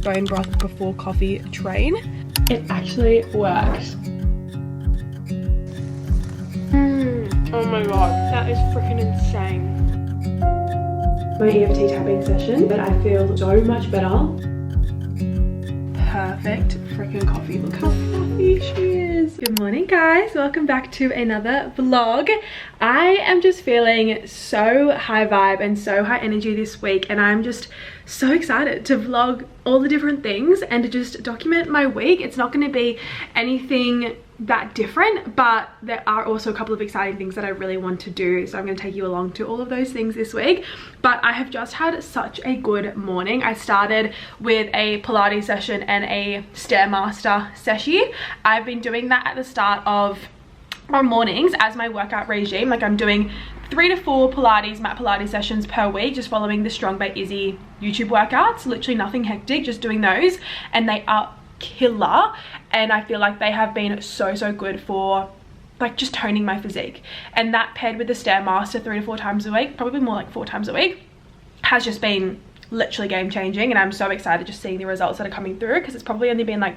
bone broth before coffee train. It actually works. Oh my god, that is freaking insane. My EFT tapping session, but I feel so much better. Perfect freaking coffee. Look how fluffy she is. Good morning, guys. Welcome back to another vlog. I am just feeling so high vibe and so high energy this week, and I'm just so excited to vlog all the different things and to just document my week. It's not going to be anything that different, but there are also a couple of exciting things that I really want to do, so I'm going to take you along to all of those things this week. But I have just had such a good morning. I started with a Pilates session and a Stairmaster session. I've been doing that at the start of our mornings as my workout regime. Like, I'm doing 3 to 4 Pilates, mat Pilates sessions per week, just following the Strong by Izzy YouTube workouts. Literally nothing hectic, just doing those, and they are killer. And I feel like they have been so good for like just toning my physique, and that paired with the Stairmaster 3 to 4 times a week, probably more like 4 times a week, has just been literally game changing. And I'm so excited just seeing the results that are coming through, because it's probably only been like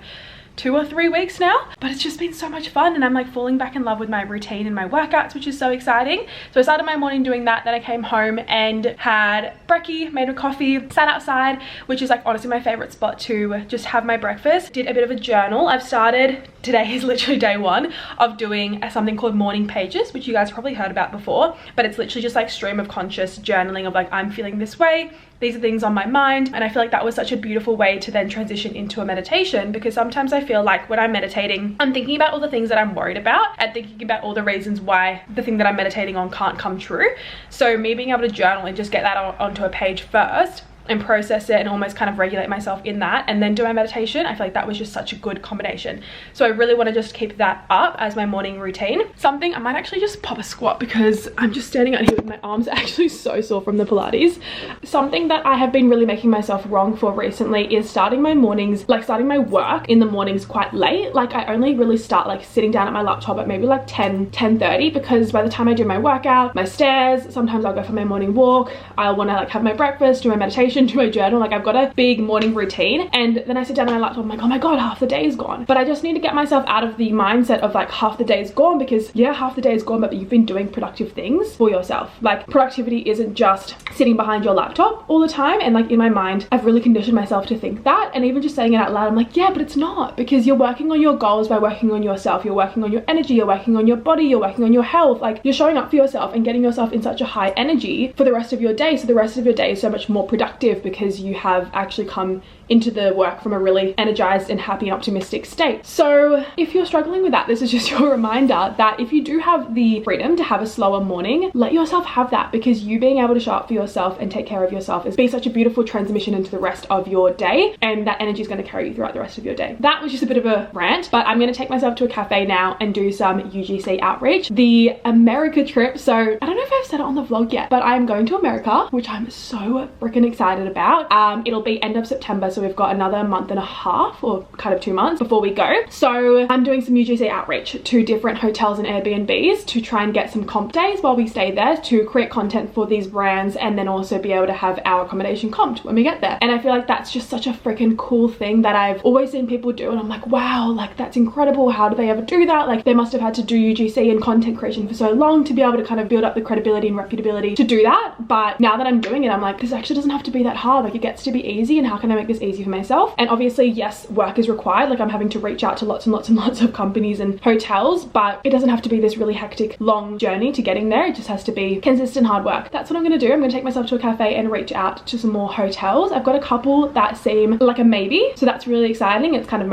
2 or 3 weeks now, but it's just been so much fun, and I'm like falling back in love with my routine and my workouts, which is so exciting. So I started my morning doing that, then I came home and had brekkie, made a coffee, sat outside, which is like honestly my favorite spot to just have my breakfast. Did a bit of a journal. I've started, today is literally day 1 of doing something called morning pages, which you guys probably heard about before, but it's literally just like stream of conscious journaling of like, I'm feeling this way, these are things on my mind. And I feel like that was such a beautiful way to then transition into a meditation, because sometimes I feel like when I'm meditating, I'm thinking about all the things that I'm worried about and thinking about all the reasons why the thing that I'm meditating on can't come true. So me being able to journal and just get that onto a page first and process it and almost kind of regulate myself in that, and then do my meditation, I feel like that was just such a good combination. So I really want to just keep that up as my morning routine. Something, I might actually just pop a squat because I'm just standing out here with my arms actually so sore from the Pilates. Something that I have been really making myself wrong for recently is starting my mornings, like starting my work in the mornings quite late. Like, I only really start like sitting down at my laptop at maybe like 10:30, because by the time I do my workout, my stairs, sometimes I'll go for my morning walk, I'll want to like have my breakfast, do my meditation, to my journal. Like, I've got a big morning routine, and then I sit down on my laptop, I'm like, oh my god, half the day is gone. But I just need to get myself out of the mindset of like half the day is gone, because yeah, half the day is gone, but you've been doing productive things for yourself. Like, productivity isn't just sitting behind your laptop all the time. And like in my mind, I've really conditioned myself to think that, and even just saying it out loud, I'm like, yeah, but it's not, because you're working on your goals by working on yourself, you're working on your energy, you're working on your body, you're working on your health. Like, you're showing up for yourself and getting yourself in such a high energy for the rest of your day, so the rest of your day is so much more productive, because you have actually come into the work from a really energized and happy and optimistic state. So if you're struggling with that, this is just your reminder that if you do have the freedom to have a slower morning, let yourself have that, because you being able to show up for yourself and take care of yourself is being such a beautiful transmission into the rest of your day, and that energy is going to carry you throughout the rest of your day. That was just a bit of a rant, but I'm going to take myself to a cafe now and do some UGC outreach. The America trip, so I don't know if I've said it on the vlog yet, but I'm going to America, which I'm so freaking excited about. It'll be end of September, so we've got another month and a half, or kind of 2 months before we go. So I'm doing some UGC outreach to different hotels and Airbnbs to try and get some comp days while we stay there, to create content for these brands, and then also be able to have our accommodation comped when we get there. And I feel like that's just such a freaking cool thing that I've always seen people do, and I'm like, wow, like that's incredible. How do they ever do that? Like, they must have had to do UGC and content creation for so long to be able to kind of build up the credibility and reputability to do that. But now that I'm doing it, I'm like, this actually doesn't have to be that hard. Like, it gets to be easy, and how can I make this easy for myself? And obviously, yes, work is required. Like, I'm having to reach out to lots and lots of companies and hotels, but it doesn't have to be this really hectic long journey to getting there. It just has to be consistent hard work. That's what I'm going to do. I'm going to take myself to a cafe and reach out to some more hotels. I've got a couple that seem like a maybe, so that's really exciting. It's kind of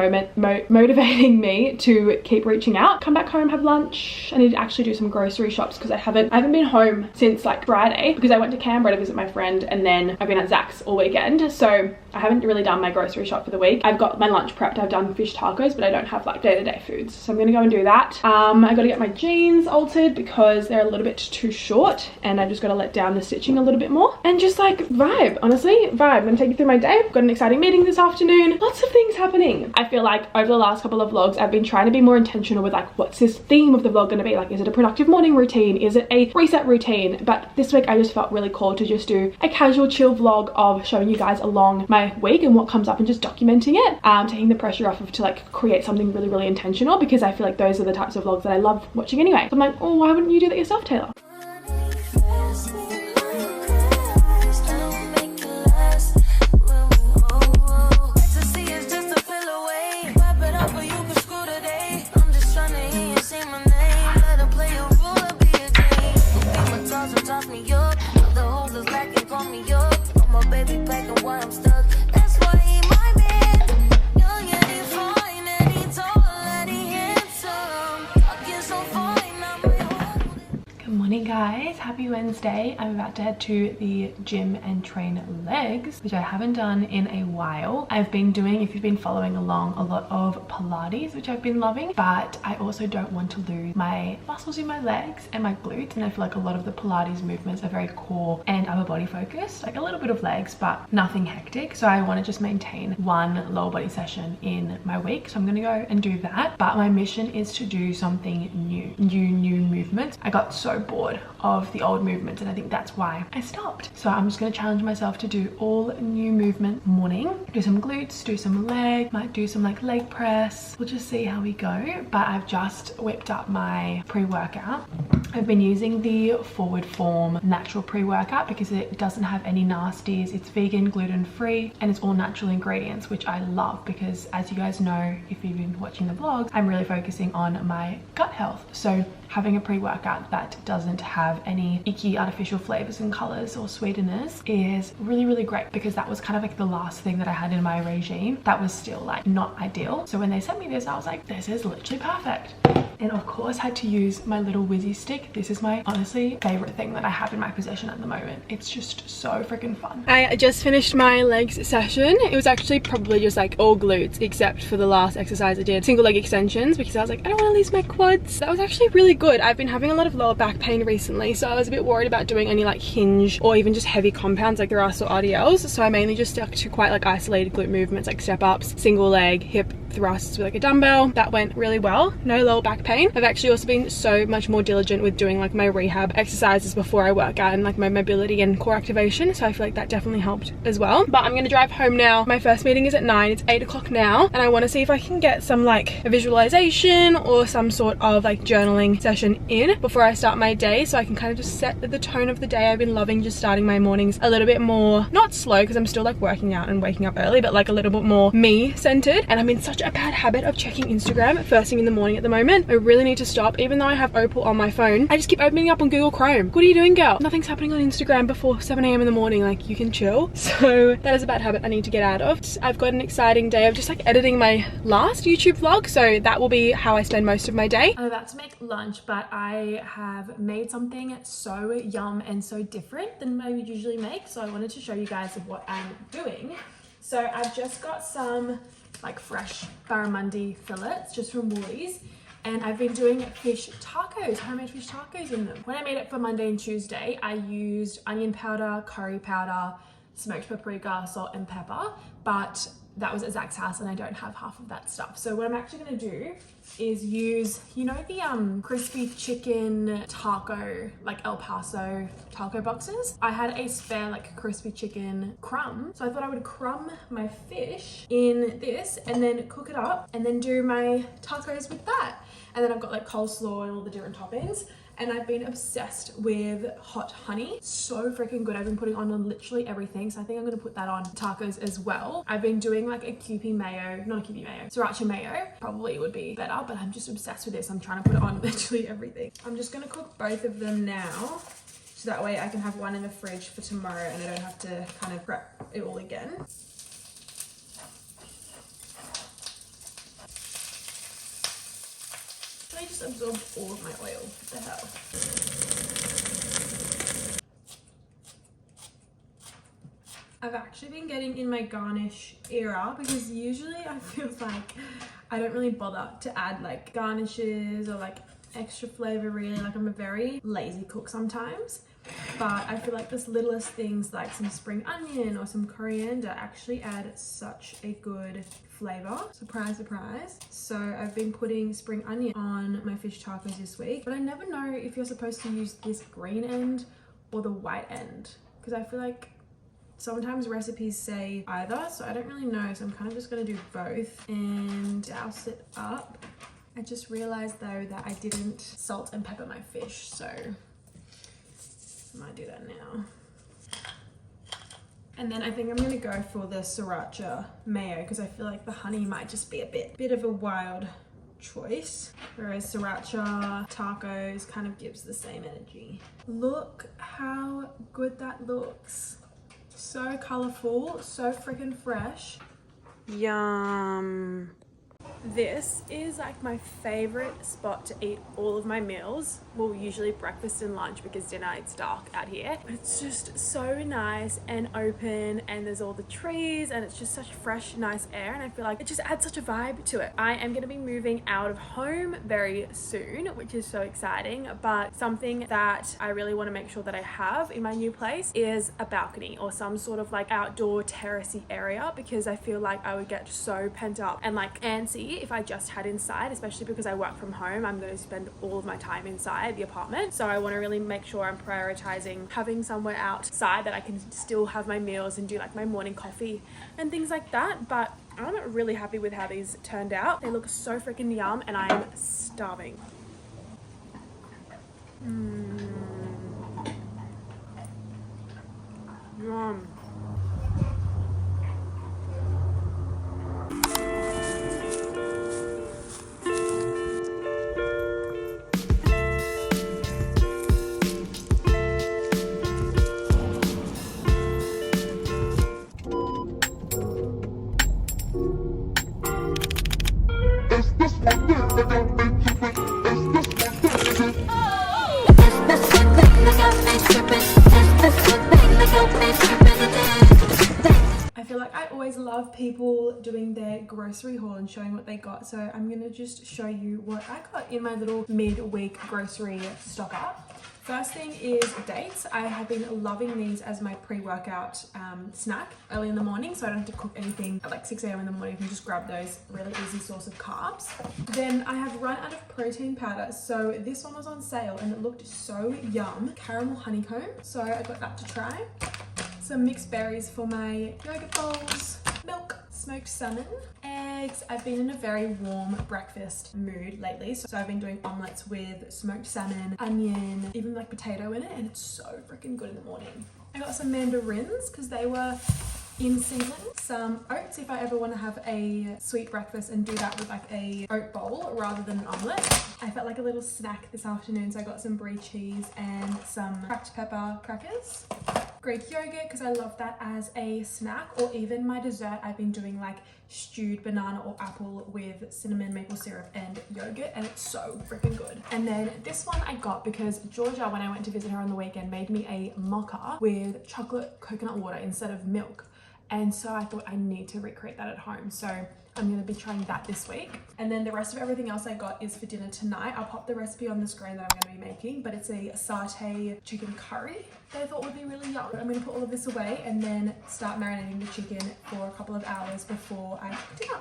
motivating me to keep reaching out. Come back home, have lunch. I need to actually do some grocery shops, because I haven't been home since like Friday, because I went to Canberra to visit my friend, and then I've been at Zach's all weekend, so I haven't really done my grocery shop for the week. I've got my lunch prepped. I've done fish tacos, but I don't have like day-to-day foods, so I'm gonna go and do that. I gotta get my jeans altered because they're a little bit too short, and I just gotta let down the stitching a little bit more, and just like vibe, honestly vibe. I'm gonna take you through my day. I've got an exciting meeting this afternoon, lots of things happening. I feel like over the last couple of vlogs, I've been trying to be more intentional with like, what's this theme of the vlog gonna be? Like, is it a productive morning routine? Is it a reset routine? But this week I just felt really called to just do a casual chill vlog vlog of showing you guys along my week and what comes up and just documenting it, taking the pressure off of to like create something really, really intentional, because I feel like those are the types of vlogs that I love watching anyway. So I'm like, oh, why wouldn't you do that yourself, Taylah? Guys, happy Wednesday. I'm about to head to the gym and train legs, which I haven't done in a while. I've been doing, if you've been following along, a lot of Pilates, which I've been loving, but I also don't want to lose my muscles in my legs and my glutes, and I feel like a lot of the Pilates movements are very core and upper body focused, like a little bit of legs but nothing hectic. So I want to just maintain one lower body session in my week, so I'm gonna go and do that. But my mission is to do something new movements. I got so bored of the old movements, and I think that's why I stopped. So I'm just going to challenge myself to do all new movement morning, do some glutes, do some leg, might do some like leg press. We'll just see how we go. But I've just whipped up my pre-workout. I've been using the Fwd Form Natural Pre-workout because it doesn't have any nasties. It's vegan, gluten free, and it's all natural ingredients, which I love because, as you guys know, if you've been watching the vlogs, I'm really focusing on my gut health. So having a pre-workout that doesn't have any icky artificial flavors and colors or sweeteners is really, really great, because that was kind of like the last thing that I had in my regime that was still like not ideal. So when they sent me this, I was like, this is literally perfect. And of course had to use my little whizzy stick. This is my honestly favorite thing that I have in my possession at the moment. It's just so freaking fun. I just finished my legs session. It was actually probably just like all glutes, except for the last exercise I did, single leg extensions, because I was like, I don't want to lose my quads. That was actually really good. I've been having a lot of lower back pain recently, so I was a bit worried about doing any like hinge or even just heavy compounds like thrusts or RDLs. So I mainly just stuck to quite like isolated glute movements, like step ups, single leg, hip thrusts with like a dumbbell. That went really well. No lower back pain. I've actually also been so much more diligent with doing like my rehab exercises before I work out and like my mobility and core activation, so I feel like that definitely helped as well. But I'm gonna drive home now. My first meeting is at 9. It's 8 o'clock now, and I want to see if I can get some like a visualization or some sort of like journaling session in before I start my day, so I can kind of just set the tone of the day. I've been loving just starting my mornings a little bit more, not slow because I'm still like working out and waking up early, but like a little bit more me centered. And I'm in such a bad habit of checking Instagram first thing in the morning at the moment. I really need to stop. Even though I have Opal on my phone, I just keep opening up on Google Chrome. What are you doing, girl? Nothing's happening on Instagram before 7 AM in the morning. Like, you can chill. So that is a bad habit I need to get out of. I've got an exciting day of just like editing my last YouTube vlog, so that will be how I spend most of my day. I'm about to make lunch, but I have made something so yum and so different than I would usually make, so I wanted to show you guys what I'm doing. So I've just got some like fresh barramundi fillets just from Woolies, and I've been doing fish tacos, homemade fish tacos in them. When I made it for Monday and Tuesday, I used onion powder, curry powder, smoked paprika, salt and pepper, but that was at Zach's house and I don't have half of that stuff. So what I'm actually gonna do is use, you know, the crispy chicken taco, like El Paso taco boxes. I had a spare like crispy chicken crumb, so I thought I would crumb my fish in this and then cook it up and then do my tacos with that. And then I've got like coleslaw and all the different toppings. And I've been obsessed with hot honey. So freaking good. I've been putting on literally everything. So I think I'm gonna put that on tacos as well. I've been doing like a Kewpie mayo, not a Kewpie mayo, sriracha mayo. Probably would be better, but I'm just obsessed with this. I'm trying to put it on literally everything. I'm just gonna cook both of them now, so that way I can have one in the fridge for tomorrow and I don't have to kind of prep it all again. I just absorbed all of my oil. What the hell? I've actually been getting in my garnish era, because usually I feel like I don't really bother to add like garnishes or like extra flavor really. Like, I'm a very lazy cook sometimes, but I feel like the littlest things like some spring onion or some coriander actually add such a good flavor. Surprise, surprise. So I've been putting spring onion on my fish tacos this week, but I never know if you're supposed to use this green end or the white end, because I feel like sometimes recipes say either, so I don't really know, so I'm kind of just going to do both and douse it up. I just realized though that I didn't salt and pepper my fish, so I might do that now. And then I think I'm gonna go for the sriracha mayo because I feel like the honey might just be a bit of a wild choice, whereas sriracha tacos kind of gives the same energy. Look how good that looks. So colorful, so freaking fresh. Yum. This is like my favorite spot to eat all of my meals. Well, usually breakfast and lunch because dinner it's dark out here. It's just so nice and open, and there's all the trees, and it's just such fresh, nice air, and I feel like it just adds such a vibe to it. I am going to be moving out of home very soon, which is so exciting, but something that I really want to make sure that I have in my new place is a balcony or some sort of like outdoor terracey area, because I feel like I would get so pent up and like antsy if I just had inside, especially because I work from home. I'm going to spend all of my time inside the apartment, so I want to really make sure I'm prioritizing having somewhere outside that I can still have my meals and do like my morning coffee and things like that. But I'm really happy with how these turned out. They look so freaking yum and I'm starving. Yum. I feel like I always love people doing their grocery haul and showing what they got, so I'm gonna just show you what I got in my little mid-week grocery stock up. First thing is dates. I have been loving these as my pre-workout snack early in the morning, so I don't have to cook anything at like 6 a.m. in the morning. You can just grab those, really easy source of carbs. Then I have run out of protein powder, so this one was on sale and it looked so yum. Caramel honeycomb, so I got that to try. Some mixed berries for my yogurt bowls, milk, smoked salmon, eggs. I've been in a very warm breakfast mood lately, so I've been doing omelets with smoked salmon, onion, even like potato in it, and it's so freaking good in the morning. I got some mandarins because they were in season. Some oats if I ever want to have a sweet breakfast and do that with like a oat bowl rather than an omelette. I felt like a little snack this afternoon, so I got some brie cheese and some cracked pepper crackers. Greek yogurt because I love that as a snack, or even my dessert I've been doing like stewed banana or apple with cinnamon, maple syrup and yogurt, and it's so freaking good. And then this one I got because Georgia, when I went to visit her on the weekend, made me a mocha with chocolate coconut water instead of milk, and so I thought I need to recreate that at home, so I'm going to be trying that this week. And then the rest of everything else I got is for dinner tonight. I'll pop the recipe on the screen that I'm going to be making, but it's a satay chicken curry that I thought would be really yum. I'm going to put all of this away and then start marinating the chicken for a couple of hours before I cook dinner.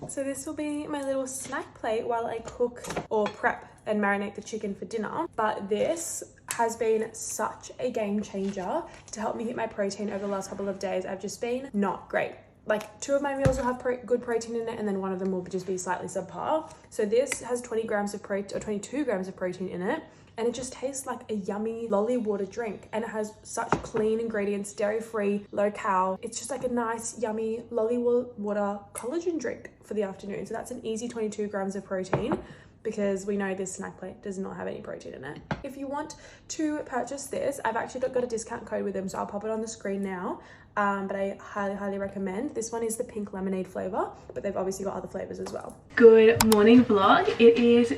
So this will be my little snack plate while I cook or prep and marinate the chicken for dinner. But this has been such a game changer to help me hit my protein over the last couple of days. I've just been not great. Like 2 of my meals will have good protein in it, and then 1 of them will just be slightly subpar. So this has 20 grams of protein, or 22 grams of protein in it. And it just tastes like a yummy lolly water drink, and it has such clean ingredients, dairy-free, low-cal. It's just like a nice, yummy lolly water collagen drink for the afternoon. So that's an easy 22 grams of protein, because we know this snack plate does not have any protein in it. If you want to purchase this, I've actually got a discount code with them, so I'll pop it on the screen now. But I highly recommend. This one is the pink lemonade flavor, but they've obviously got other flavors as well. Good morning vlog. It is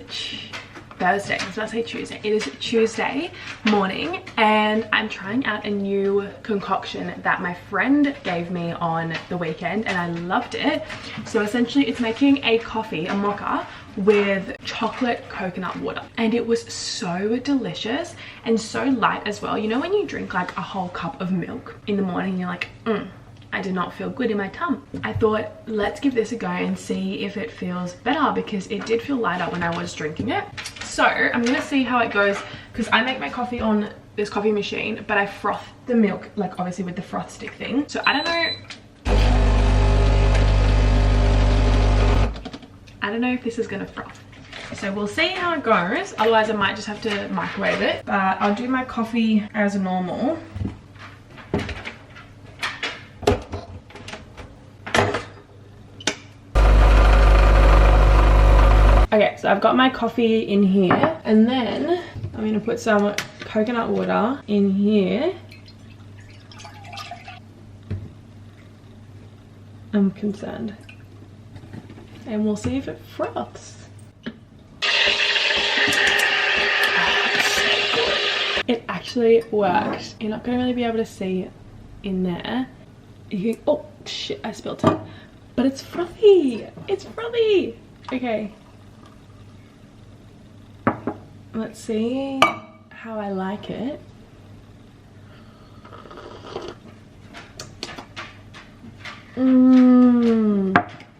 Thursday. I was about to say Tuesday. It is Tuesday morning and I'm trying out a new concoction that my friend gave me on the weekend and I loved it. So essentially it's making a coffee, a mocha, with chocolate coconut water, and it was so delicious and so light as well. You know when you drink like a whole cup of milk in the morning, you're like, I did not feel good in my tum. I thought, let's give this a go and see if it feels better, because it did feel lighter when I was drinking it. So I'm gonna see how it goes, because I make my coffee on this coffee machine, but I froth the milk, like obviously with the froth stick thing. So I don't know if this is gonna froth. So we'll see how it goes. Otherwise I might just have to microwave it, but I'll do my coffee as normal. Okay, so I've got my coffee in here, and then I'm gonna put some coconut water in here. I'm concerned. And we'll see if it froths. It actually worked. You're not gonna really be able to see it in there. You can, oh shit, I spilled it. But it's frothy. It's frothy. Okay. Let's see how I like it.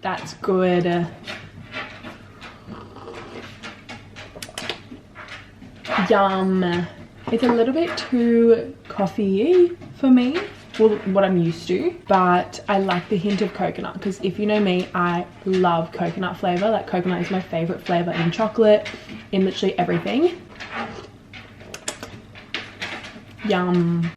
That's good. Yum. It's a little bit too coffee-y for me, well, what I'm used to, but I like the hint of coconut, because if you know me, I love coconut flavor. Like coconut is my favorite flavor in chocolate, in literally everything. Yum.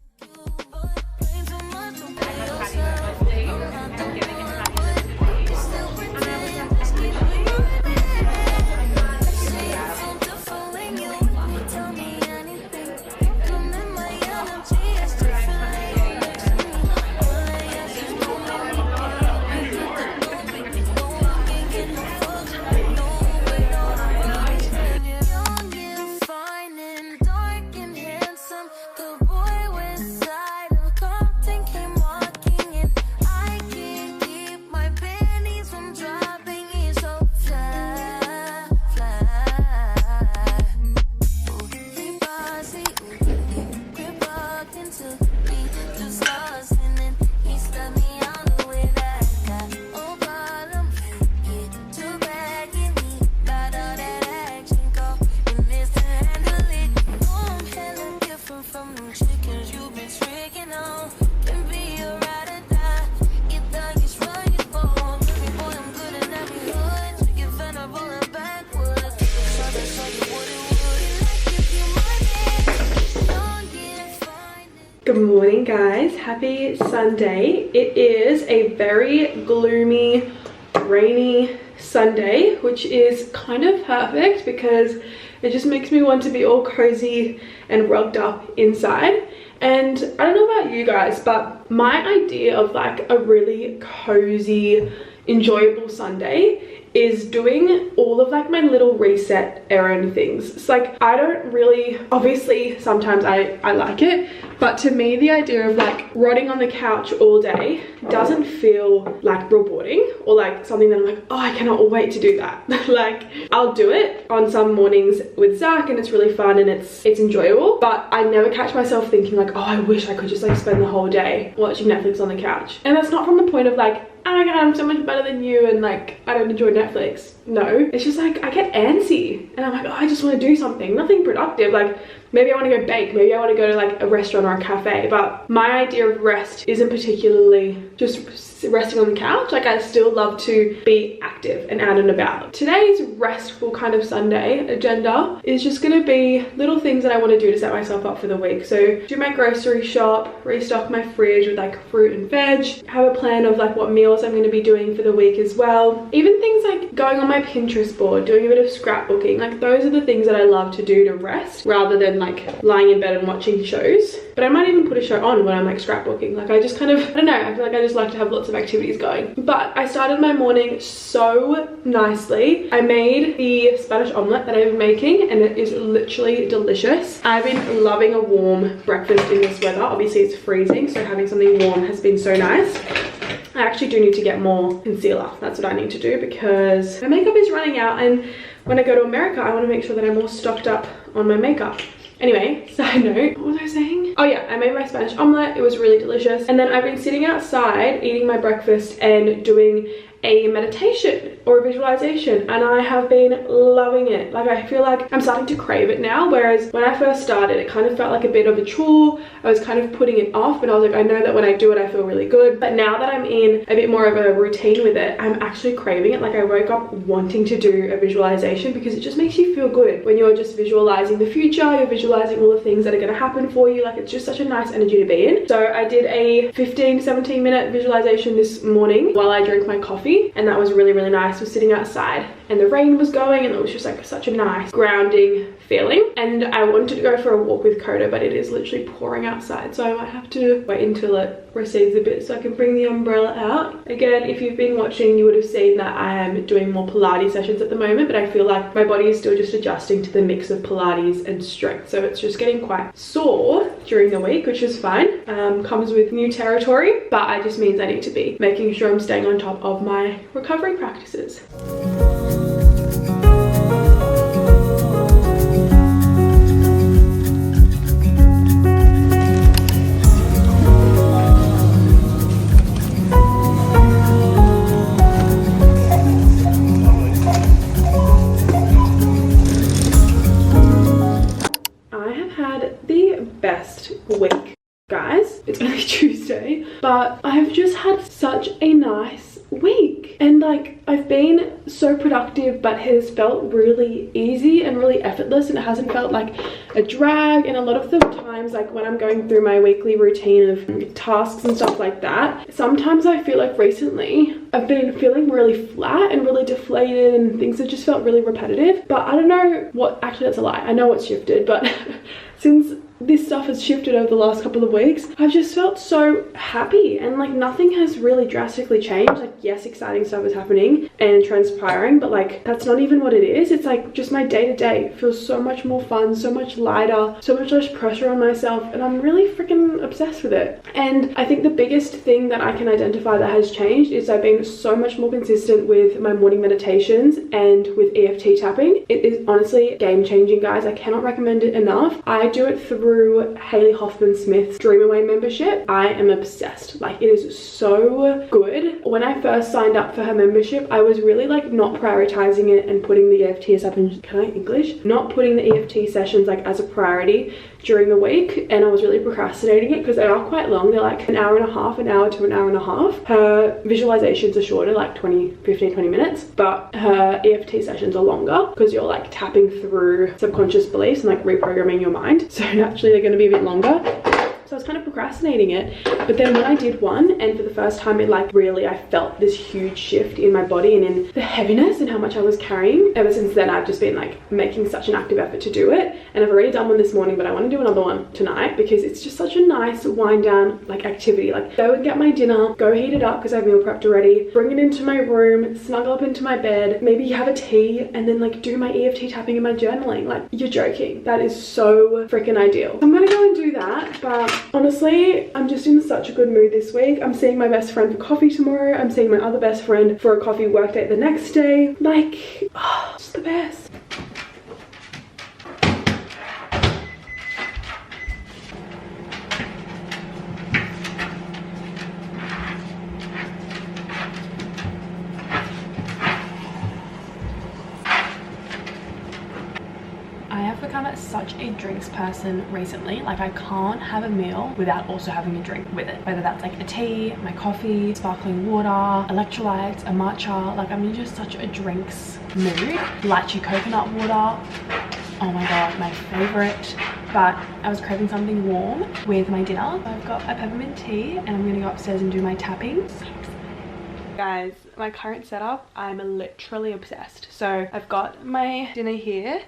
Good morning guys, happy Sunday. It is a very gloomy, rainy Sunday, which is kind of perfect because it just makes me want to be all cozy and rugged up inside. And I don't know about you guys, but my idea of like a really cozy, enjoyable Sunday is doing all of like my little reset errand things. It's like, I don't really, obviously sometimes I like it, but to me the idea of like rotting on the couch all day doesn't feel like rewarding or like something that I'm like, oh, I cannot wait to do that. Like I'll do it on some mornings with Zach and it's really fun and it's enjoyable, but I never catch myself thinking like, oh, I wish I could just like spend the whole day watching Netflix on the couch. And that's not from the point of like, oh my god, I'm so much better than you and like I don't enjoy Netflix. No, it's just like I get antsy and I'm like, oh, I just want to do something, nothing productive. Like maybe I want to go bake, maybe I want to go to like a restaurant or a cafe, but my idea of rest isn't particularly just resting on the couch. Like I still love to be active and out and about. Today's restful kind of Sunday agenda is just going to be little things that I want to do to set myself up for the week. So do my grocery shop, restock my fridge with like fruit and veg, have a plan of like what meals I'm going to be doing for the week as well. Even things like going on my Pinterest board, doing a bit of scrapbooking, like those are the things that I love to do to rest rather than like lying in bed and watching shows. But I might even put a show on when I'm like scrapbooking. Like I just kind of, I don't know, I feel like I just like to have lots of of activities going. But I started my morning so nicely. I made the Spanish omelette that I've been making, and it is literally delicious. I've been loving a warm breakfast in this weather. Obviously it's freezing, so having something warm has been so nice. I actually do need to get more concealer. That's what I need to do because my makeup is running out, and when I go to America I want to make sure that I'm all stocked up on my makeup. Anyway, side note, what was I saying? Oh yeah, I made my Spanish omelette. It was really delicious. And then I've been sitting outside eating my breakfast and doing a meditation or a visualization, and I have been loving it. Like, I feel like I'm starting to crave it now, whereas when I first started it kind of felt like a bit of a chore. I was kind of putting it off, but I was like, I know that when I do it I feel really good. But now that I'm in a bit more of a routine with it, I'm actually craving it. Like, I woke up wanting to do a visualization because it just makes you feel good when you're just visualizing the future, you're visualizing all the things that are going to happen for you. Like, it's just such a nice energy to be in. So I did a 15-17 minute visualization this morning while I drank my coffee, and that was really, really nice. I was sitting outside and the rain was going, and it was just like such a nice grounding feeling. And I wanted to go for a walk with Coda, but it is literally pouring outside, so I might have to wait until it recedes a bit so I can bring the umbrella out. Again, if you've been watching, you would have seen that I am doing more Pilates sessions at the moment, but I feel like my body is still just adjusting to the mix of Pilates and strength, so it's just getting quite sore during the week, which is fine. Comes with new territory, but it just means I need to be making sure I'm staying on top of my recovery practices. Best week, guys. It's only Tuesday, but I've just had such a nice week, and like, I've been so productive, but it has felt really easy and really effortless, and it hasn't felt like a drag. And a lot of the times, like when I'm going through my weekly routine of tasks and stuff like that, sometimes I feel like recently I've been feeling really flat and really deflated, and things have just felt really repetitive. But I don't know what, actually that's a lie, I know it's shifted, but since this stuff has shifted over the last couple of weeks, I've just felt so happy, and like nothing has really drastically changed. Like, yes, exciting stuff is happening and transpiring, but like that's not even what it is. It's like just my day-to-day feels so much more fun, so much lighter, so much less pressure on myself, and I'm really freaking obsessed with it. And I think the biggest thing that I can identify that has changed is I've been so much more consistent with my morning meditations and with EFT tapping. It is honestly game-changing, guys. I cannot recommend it enough. I do it through Hayley Hoffman-Smith's Dream Away membership. I am obsessed. Like, it is so good. When I first signed up for her membership, I was really like not prioritizing it and putting the EFT up in, can I English? Not putting the EFT sessions like as a priority during the week, and I was really procrastinating it because they are quite long. They're like an hour and a half, an hour to an hour and a half. Her visualizations are shorter, like 15, 20 minutes, but her EFT sessions are longer because you're like tapping through subconscious beliefs and like reprogramming your mind. So naturally they're going to be a bit longer. So I was kind of procrastinating it, but then when I did one, and for the first time it like really, I felt this huge shift in my body and in the heaviness and how much I was carrying. Ever since then I've just been like making such an active effort to do it, and I've already done one this morning, but I want to do another one tonight because it's just such a nice wind down like activity. Like, go and get my dinner, go heat it up because I have meal prepped already, bring it into my room, snuggle up into my bed, maybe have a tea, and then like do my EFT tapping and my journaling. Like, you're joking. That is so freaking ideal. I'm gonna go and do that, but honestly, I'm just in such a good mood this week. I'm seeing my best friend for coffee tomorrow. I'm seeing my other best friend for a coffee work date the next day. Like, oh, it's the best. Such a drinks person recently. Like, I can't have a meal without also having a drink with it, whether that's like a tea, my coffee, sparkling water, electrolytes, a matcha. Like, I'm in just such a drinks mood. Lychee coconut water, oh my god, my favorite. But I was craving something warm with my dinner. I've got a peppermint tea and I'm gonna go upstairs and do my tapping. Guys, my current setup, I'm literally obsessed. So I've got my dinner here.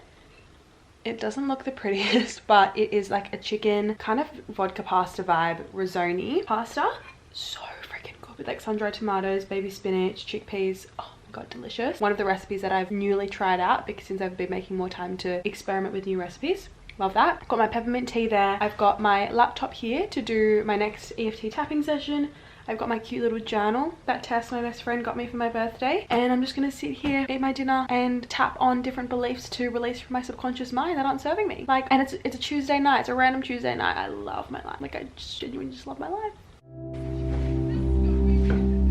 It doesn't look the prettiest, but it is like a chicken kind of vodka pasta vibe risotto pasta. So freaking good, with like sun-dried tomatoes, baby spinach, chickpeas. Oh my god, delicious. One of the recipes that I've newly tried out because since I've been making more time to experiment with new recipes. Love that. I've got my peppermint tea there. I've got my laptop here to do my next EFT tapping session. I've got my cute little journal that Tess, my best friend, got me for my birthday. And I'm just gonna sit here, eat my dinner, and tap on different beliefs to release from my subconscious mind that aren't serving me. Like, and it's a Tuesday night. It's a random Tuesday night. I love my life. Like, I just genuinely just love my life.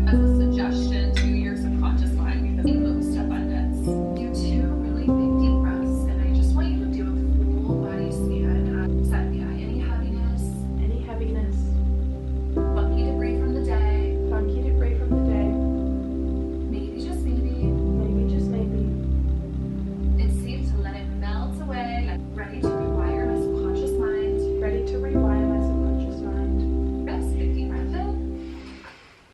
As a suggestion to your subconscious mind, because it moves to abundance. Do 2 really big deep breaths, and I just want you to do a full body scan. Set the eye. Any heaviness? Any heaviness? Funky debris from the day. Funky debris from the day. Maybe just maybe. Maybe just maybe. It's safe to let it melt away. I'm ready to rewire my subconscious mind. Ready to rewire my subconscious mind. Rest. Big deep breath in.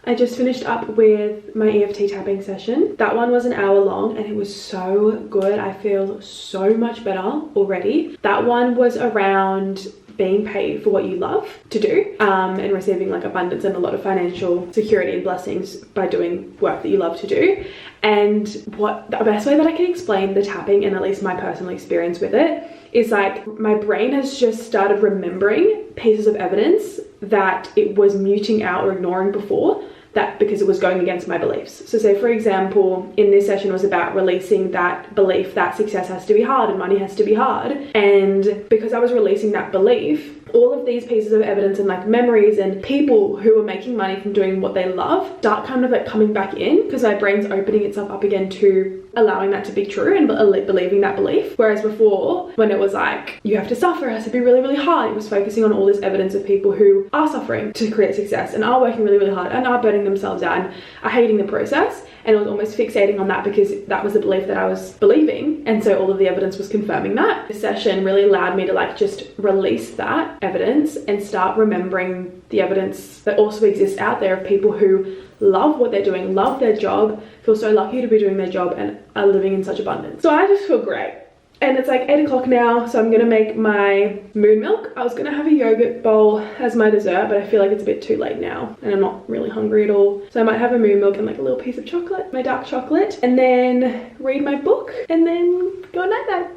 I just finished up with my EFT tapping session. That one was an hour long and it was so good. I feel so much better already. That one was around being paid for what you love to do and receiving like abundance and a lot of financial security and blessings by doing work that you love to do. And what the best way that I can explain the tapping and at least my personal experience with it is like my brain has just started remembering pieces of evidence that it was muting out or ignoring before, that because it was going against my beliefs. So say for example, in this session was about releasing that belief that success has to be hard and money has to be hard. And because I was releasing that belief, all of these pieces of evidence and like memories and people who were making money from doing what they love start kind of like coming back in because my brain's opening itself up again to allowing that to be true and believing that belief. Whereas before, when it was like, you have to suffer, it has to be really, really hard, it was focusing on all this evidence of people who are suffering to create success and are working really, really hard and are burning themselves out and are hating the process. And it was almost fixating on that because that was the belief that I was believing. And so all of the evidence was confirming that. This session really allowed me to like just release that evidence and start remembering the evidence that also exists out there of people who love what they're doing, love their job, feel so lucky to be doing their job and are living in such abundance. So I just feel great. And it's like 8 o'clock now, so I'm gonna make my moon milk. I was gonna have a yogurt bowl as my dessert, but I feel like it's a bit too late now and I'm not really hungry at all. So I might have a moon milk and like a little piece of chocolate, my dark chocolate, and then read my book and then go night night.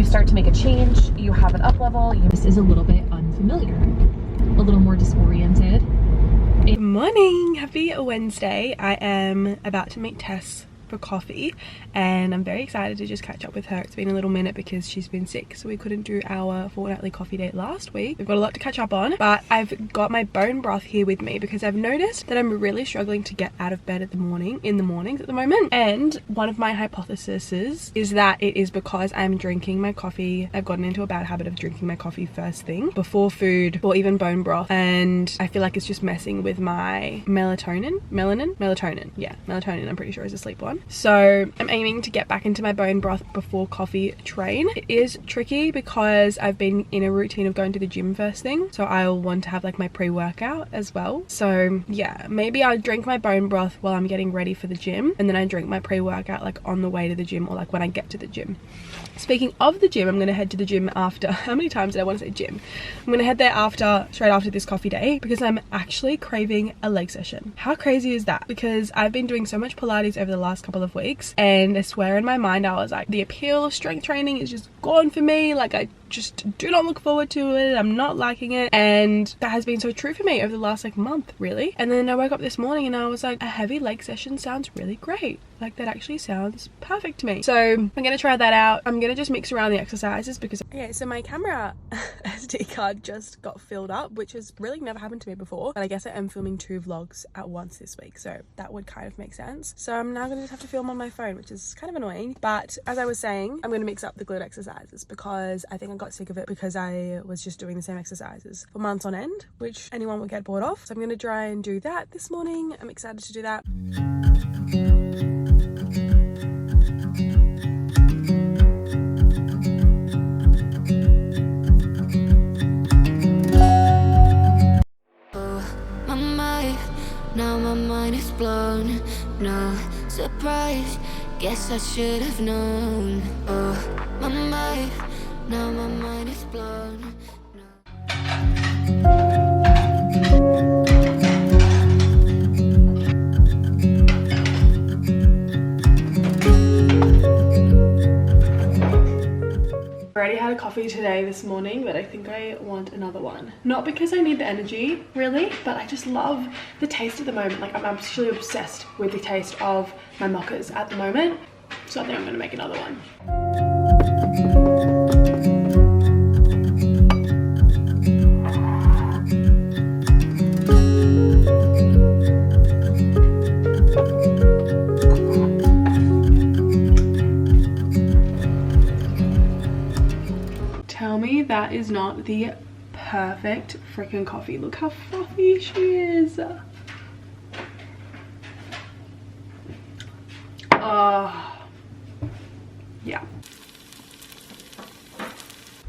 Start to make a change, you have an up level. This is a little bit unfamiliar, a little more disoriented. Good morning, happy Wednesday. I am about to meet Tess for coffee and I'm very excited to just catch up with her. It's been a little minute because she's been sick, so we couldn't do our fortnightly coffee date last week. We've got a lot to catch up on, but I've got my bone broth here with me because I've noticed that I'm really struggling to get out of bed in the mornings at the moment. And one of my hypotheses is that it is because I'm drinking my coffee. I've gotten into a bad habit of drinking my coffee first thing before food or even bone broth, and I feel like it's just messing with my melatonin. Yeah, melatonin, I'm pretty sure is a sleep one. So I'm aiming to get back into my bone broth before coffee train. It is tricky because I've been in a routine of going to the gym first thing, so I'll want to have like my pre-workout as well. So yeah, maybe I'll drink my bone broth while I'm getting ready for the gym, and then I drink my pre-workout like on the way to the gym or like when I get to the gym. Speaking of the gym, I'm going to head to the gym after, how many times did I want to say gym? I'm going to head there straight after this coffee day because I'm actually craving a leg session. How crazy is that? Because I've been doing so much Pilates over the last couple of weeks and I swear in my mind I was like, the appeal of strength training is just gone for me. Like I just do not look forward to it. I'm not liking it, and that has been so true for me over the last like month really. And then I woke up this morning and I was like, a heavy leg session sounds really great. Like that actually sounds perfect to me. So I'm gonna try that out. I'm gonna just mix around the exercises because okay, so my camera SD card just got filled up, which has really never happened to me before, but I guess I am filming 2 vlogs at once this week, so that would kind of make sense. So I'm now gonna just have to film on my phone, which is kind of annoying. But as I was saying, I'm gonna mix up the glute exercises because I think I got sick of it because I was just doing the same exercises for months on end, which anyone would get bored of. So I'm gonna try and do that this morning. I'm excited to do that. now my mind is blown. No surprise, guess I should have known. Oh, my mind, now my mind is blown. I already had a coffee today this morning, but I think I want another one. Not because I need the energy, really, but I just love the taste at the moment. Like, I'm absolutely obsessed with the taste of my mochas at the moment. So I think I'm gonna make another one. Tell me that is not the perfect freaking coffee. Look how fluffy she is. Yeah.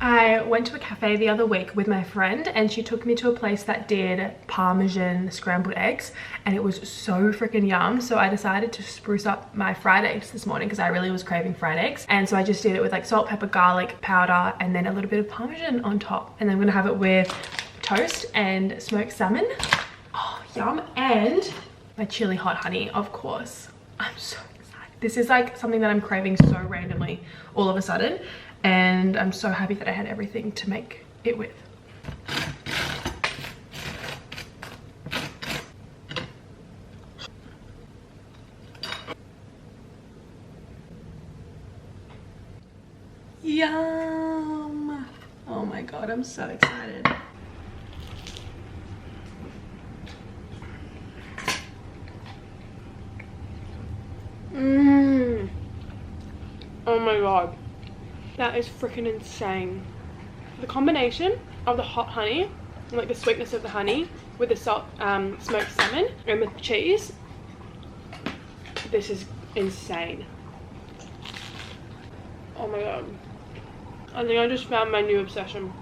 I went to a cafe the other week with my friend and she took me to a place that did Parmesan scrambled eggs and it was so freaking yum. So I decided to spruce up my fried eggs this morning because I really was craving fried eggs. And so I just did it with like salt, pepper, garlic powder and then a little bit of Parmesan on top. And then I'm gonna have it with toast and smoked salmon. Oh, yum. And my chili hot honey, of course. I'm so excited. This is like something that I'm craving so randomly all of a sudden. And I'm so happy that I had everything to make it with. Yum! Oh my god, I'm so excited. Oh my god. That is freaking insane. The combination of the hot honey, and like the sweetness of the honey with the salt, smoked salmon and the cheese. This is insane. Oh my god. I think I just found my new obsession.